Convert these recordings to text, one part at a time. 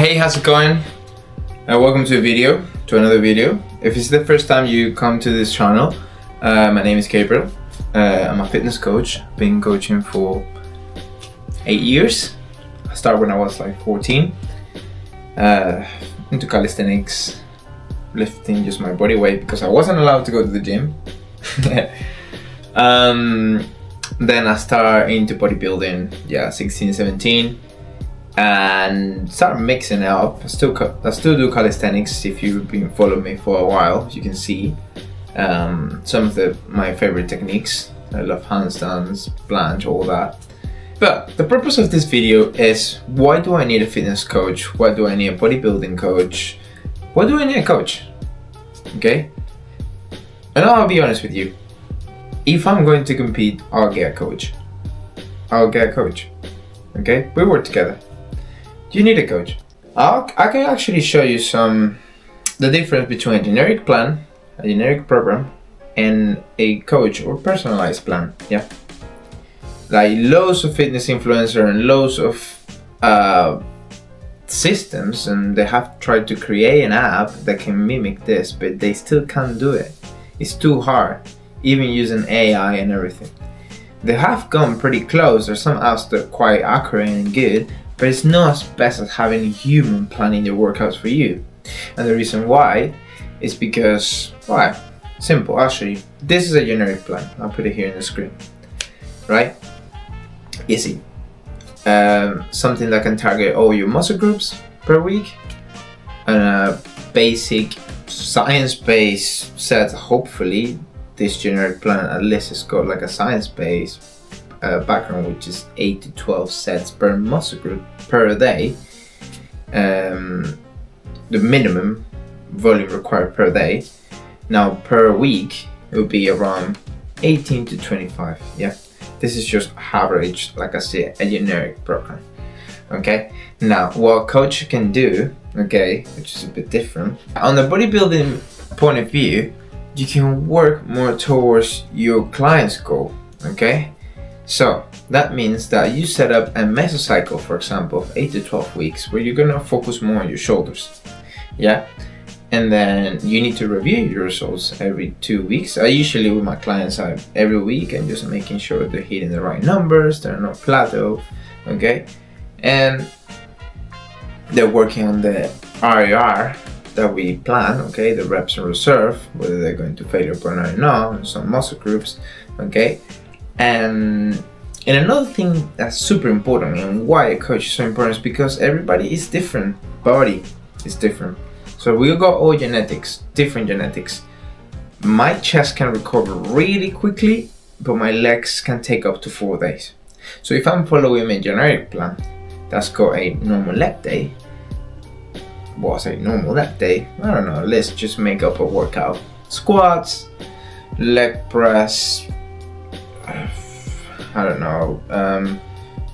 Hey, how's it going? Welcome to another video. If it's the first time you come to this channel, my name is Gabriel. I'm a fitness coach. Been coaching for 8 years. I started when I was like 14. Into calisthenics, lifting just my body weight because I wasn't allowed to go to the gym. Then I started into bodybuilding, 16, 17. And start mixing it up. I still do calisthenics. If you've been following me for a while, you can see some of my favorite techniques. I love handstands, planche, all that. But the purpose of this video is, why do I need a fitness coach? Why do I need a bodybuilding coach? Why do I need a coach? Okay? And I'll be honest with you. If I'm going to compete, I'll get a coach. Okay? We work together. Do you need a coach? I can actually show you the difference between a generic plan, a generic program, and a coach or personalized plan. Yeah, like loads of fitness influencers and loads of systems, and they have tried to create an app that can mimic this, but they still can't do it. It's too hard, even using AI and everything. They have gone pretty close. There's some apps that are quite accurate and good, but it's not as best as having a human planning your workouts for you. And the reason why is because, why? Simple, I'll show you. This is a generic plan. I'll put it here in the screen. Right? Easy. Something that can target all your muscle groups per week. And a basic science-based set, hopefully. This generic plan at least has got like a science-based background, which is 8 to 12 sets per muscle group per day. The minimum volume required per day. Now per week it would be around 18 to 25. Yeah, this is just average, like I said, a generic program. Okay, now what a coach can do, okay, which is a bit different on the bodybuilding point of view, you can work more towards your client's goal. Okay, so that means that you set up a mesocycle, for example, of 8 to 12 weeks, where you're gonna focus more on your shoulders. Yeah, and then you need to review your results every 2 weeks. I usually, with my clients, every week, and just making sure they're hitting the right numbers, they're not plateau. Okay, and they're working on the RIR that we plan, okay, the reps in reserve, whether they're going to failure burnout or not, in some muscle groups, okay. And another thing that's super important, and why a coach is so important, is because everybody is different, body is different. So we got all genetics, different genetics. My chest can recover really quickly, but my legs can take up to 4 days. So if I'm following a generic plan that's got a normal leg day, what's a normal leg day? I don't know, let's just make up a workout. Squats, leg press, I don't know,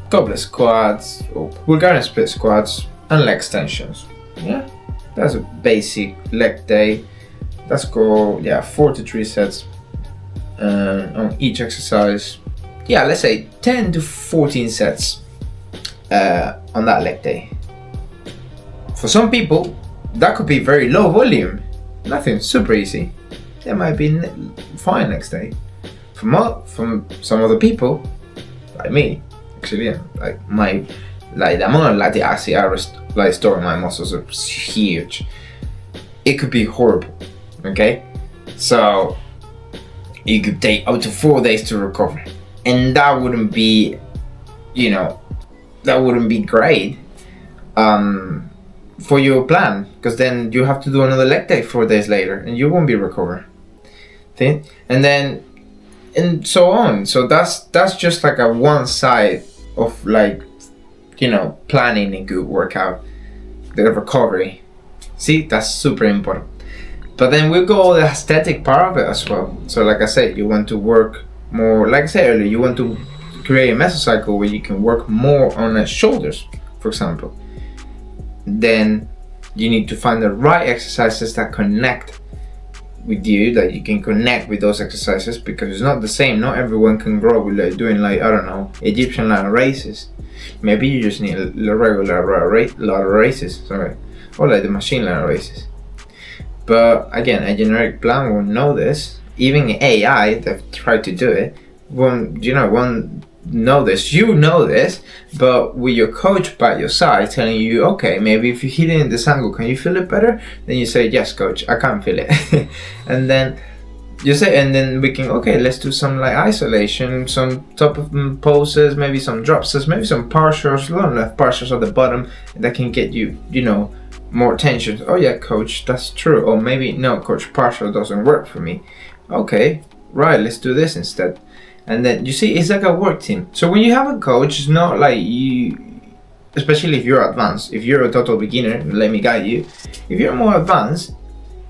goblet squats, or Bulgarian split squats, and leg extensions. Yeah, that's a basic leg day. Let's go, 4 to 3 sets on each exercise. Yeah, let's say 10 to 14 sets on that leg day. For some people, that could be very low volume, nothing, super easy. They might be fine next day. From some other people, like me, actually, like the amount of lactic acid I store in my muscles is huge. It could be horrible. Okay, so you could take up to 4 days to recover, and that wouldn't be, that wouldn't be great for your plan, because then you have to do another leg day 4 days later, and you won't be recovered. See? And so on. So that's just like a one side of planning a good workout, the recovery. See, that's super important. But then we'll go the aesthetic part of it as well. So like I said, you want to work more, like I said earlier, you want to create a mesocycle where you can work more on the shoulders, for example. Then you need to find the right exercises that connect with you, that you can connect with those exercises, because it's not the same. Not everyone can grow with like doing like, I don't know, Egyptian ladder races. Maybe you just need a regular ladder races, sorry, or like the machine ladder races. But again, a generic plan won't know this. Even AI that tried to do it won't know this. You know this, but with your coach by your side telling you, okay, maybe if you hit it in this angle, can you feel it better? Then you say, yes, coach, I can feel it. And then you say, and then we can, okay, let's do some like isolation, some top of poses, maybe some drops, maybe some partials, long left partials at the bottom that can get you, more tension. Oh yeah, coach, that's true. Or maybe, no, coach, partial doesn't work for me. Okay, right, let's do this instead. And then you see, it's like a work team. So when you have a coach, it's not like you, especially if you're advanced. If you're a total beginner, let me guide you. If you're more advanced,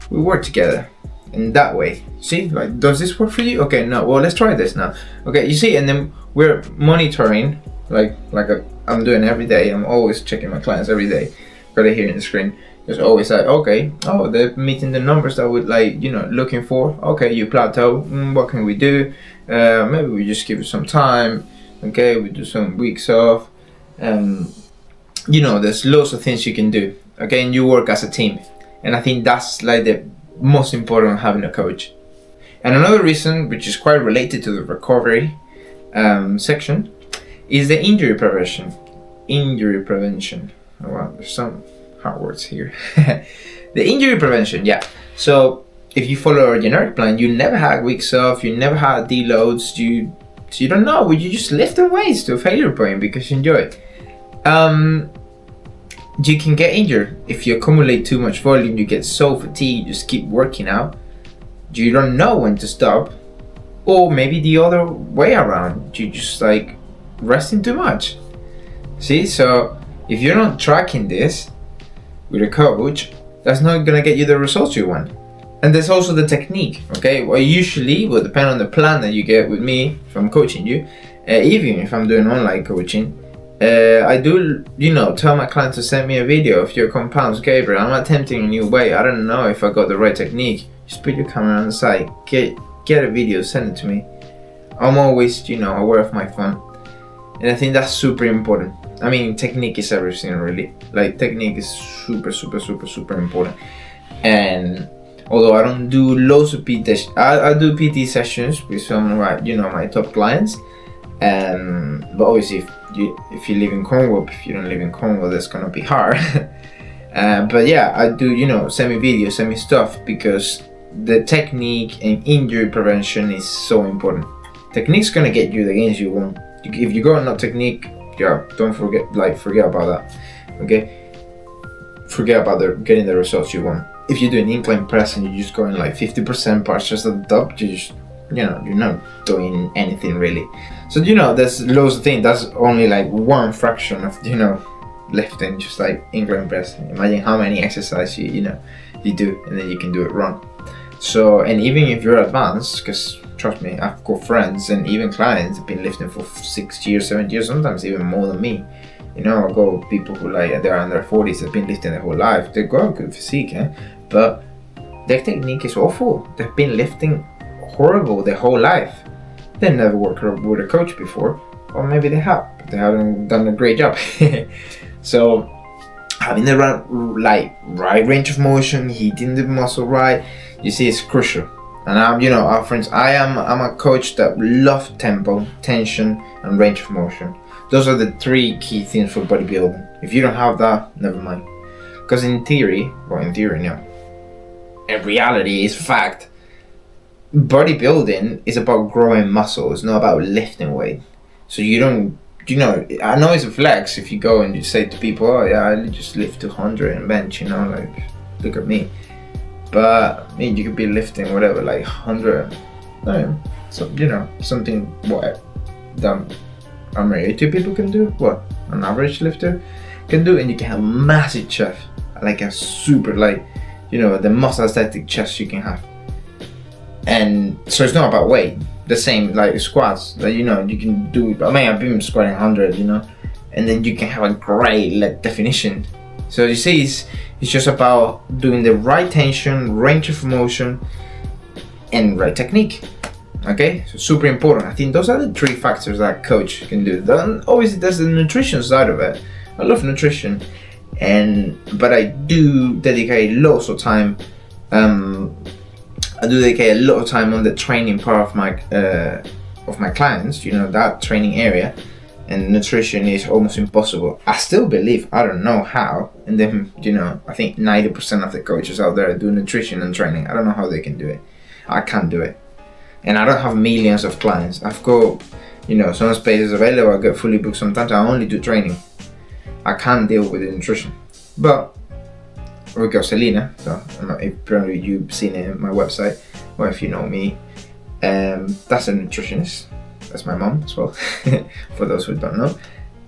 we work together in that way. See, like, does this work for you? Okay, no, well, let's try this now. Okay, you see, and then we're monitoring, I'm doing every day. I'm always checking my clients every day, right here in the screen. There's always like, okay, oh, they're meeting the numbers that we're like, looking for. Okay, you plateau. What can we do? Maybe we just give it some time. Okay, we do some weeks off. There's lots of things you can do. Okay, and you work as a team. And I think that's like the most important of having a coach. And another reason, which is quite related to the recovery section, is the injury prevention. Injury prevention. Oh, wow, there's some hard words here. The injury prevention, yeah. So if you follow a generic plan, you never had weeks off, you never had deloads, you don't know, you just lift the weights to a failure point because you enjoy it. You can get injured if you accumulate too much volume. You get so fatigued, you just keep working out, you don't know when to stop. Or maybe the other way around, you just like resting too much. See, so if you're not tracking this with a coach, that's not gonna get you the results you want. And there's also the technique, okay? Well, usually will depend on the plan that you get with me if I'm coaching you. Even if I'm doing online coaching, I do, tell my client to send me a video of your compounds. Gabriel, I'm attempting a new way. I don't know if I got the right technique. Just put your camera on the side, get a video, send it to me. I'm always, aware of my phone. And I think that's super important. I mean, technique is everything, really. Like, technique is super, super, super, super important. And although I don't do loads of PT, I do PT sessions with some of my top clients. But obviously, if you live in Congo, if you don't live in Congo, that's gonna be hard. But yeah, I do, send me videos, send me stuff, because the technique and injury prevention is so important. Technique's gonna get you the gains you want. If you go on no technique, yeah, don't forget about that. Okay, forget about getting the results you want. If you do an incline press and you're just going like 50% partials at the top, you just, you're not doing anything really. So there's loads of things. That's only like one fraction of lifting, just like incline press. Imagine how many exercises you do, and then you can do it wrong. So, and even if you're advanced, because trust me, I've got friends and even clients have been lifting for 6 years, 7 years, sometimes even more than me. I've got people who they're in their 40s, have been lifting their whole life. They've got a good physique, but their technique is awful. They've been lifting horrible their whole life. They never worked with a coach before, or maybe they have, but they haven't done a great job. So having the right range of motion, hitting the muscle right, you see, it's crucial. And our friends, I'm a coach that loves tempo, tension, and range of motion. Those are the 3 key things for bodybuilding. If you don't have that, never mind. Because in theory, no. In reality, it's fact. Bodybuilding is about growing muscle. It's not about lifting weight. So you don't, I know it's a flex if you go and you say to people, oh yeah, I just lift 200 and bench, look at me. But I mean, you could be lifting whatever, like 100, so something what that a majority of people can do, what an average lifter can do, and you can have a massive chest, like a super, the most aesthetic chest you can have. And so it's not about weight. The same like squats, you can do. I mean, I've been squatting 100, and then you can have a great definition. So you see, it's just about doing the right tension, range of motion, and right technique. Okay, so super important. I think those are the 3 factors that coach can do. Then obviously there's the nutrition side of it. I love nutrition, but I do dedicate lots of time. I do dedicate a lot of time on the training part of my clients. That training area, and nutrition is almost impossible. I still believe, I don't know how. And then I think 90% of the coaches out there do nutrition and training. I don't know how they can do it. I can't do it. And I don't have millions of clients. I've got, some spaces available. I get fully booked sometimes. I only do training. I can't deal with the nutrition. But we got Selena, so if probably you've seen it on my website, or if you know me, that's a nutritionist. That's my mom as well, for those who don't know.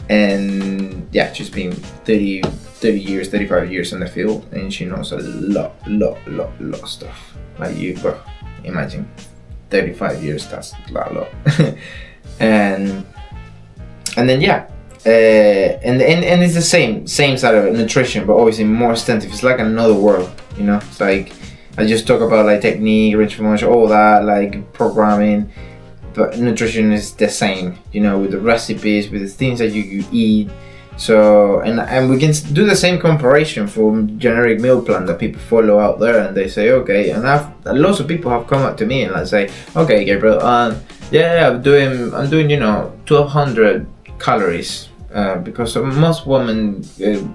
And yeah, she's been 35 years in the field, and she knows a lot of stuff. Like you, but imagine 35 years, that's a lot. and then yeah, and it's the same side of nutrition, but obviously more extensive. It's like another world, It's like I just talk about like technique, range of motion, all that, like programming, but nutrition is the same, with the recipes, with the things that you eat. So and we can do the same comparison for generic meal plan that people follow out there, and they say, okay, and lots of people have come up to me and like say, okay, Gabriel, I'm doing 1200 calories because most women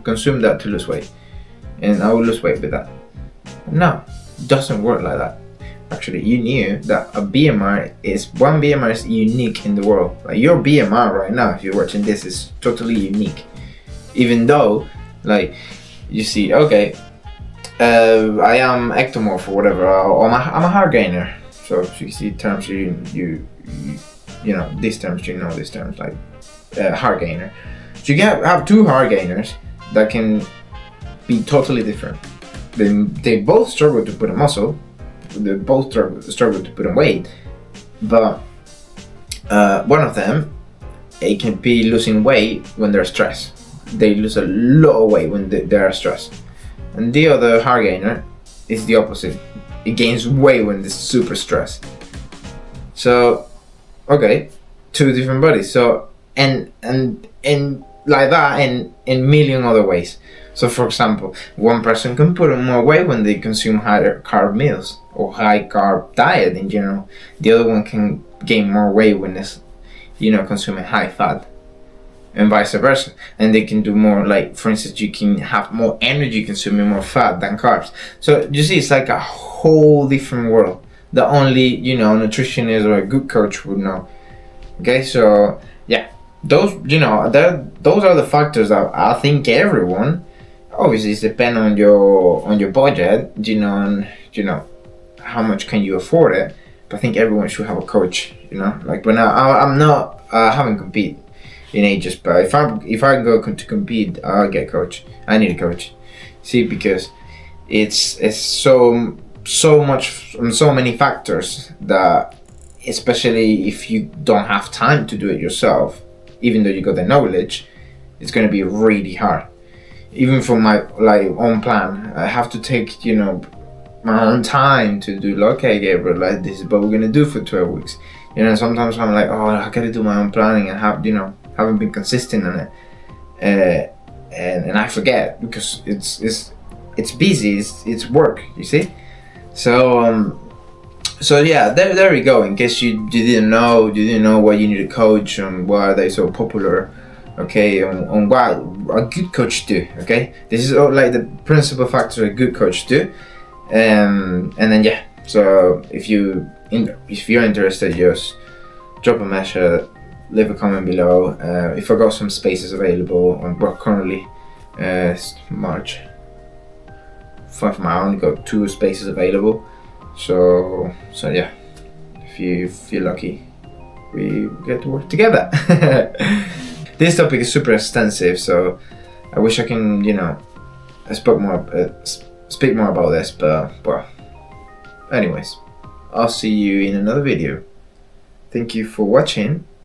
consume that to lose weight, and I will lose weight with that. No, it doesn't work like that. Actually, you knew that one BMR is unique in the world. Like your BMR right now, if you're watching this, is totally unique. Even though, like, you see, okay, I am ectomorph or whatever, or I'm a hard gainer. So you see terms, you know these terms, these terms, like hard gainer. So you can have 2 hard gainers that can be totally different. They both struggle to put on muscle. They both struggle to put on weight, but one of them, it can be losing weight when they're stressed. They lose a lot of weight when they are stressed, and the other hard gainer is the opposite. It gains weight when it's super stressed. So, okay, 2 different bodies. So and like that, and in million other ways. So, for example, one person can put on more weight when they consume higher carb meals or high carb diet in general. The other one can gain more weight when it's, consuming high fat, and vice versa. And they can do more, like, for instance, you can have more energy consuming more fat than carbs. So you see, it's like a whole different world that only, nutritionist or a good coach would know. Okay, so yeah, those are the factors that I think everyone, obviously it's depend on your budget, and how much can you afford it. But I think everyone should have a coach, like when I'm not, I haven't competed in ages, but if I go to compete, I'll get a coach. I need a coach. See, because it's so much, so many factors that, especially if you don't have time to do it yourself, even though you got the knowledge, it's going to be really hard. Even for my own plan, I have to take my own time to do. Okay, Gabriel, like this is what we're gonna do for 12 weeks. Sometimes I'm like, oh, I gotta do my own planning, and haven't been consistent on it, and I forget because it's busy, it's work, you see. So yeah, there we go. In case you didn't know why you need a coach and why are they so popular. Okay, on what a good coach do. Okay, this is all like the principal factors a good coach do, and then yeah. So if you're interested, just drop a message, leave a comment below. If I got some spaces available on work currently, March 5th, I only got 2 spaces available. So yeah, if you feel lucky, we get to work together. This topic is super extensive, so I wish I can, speak more about this, but well, anyways, I'll see you in another video. Thank you for watching,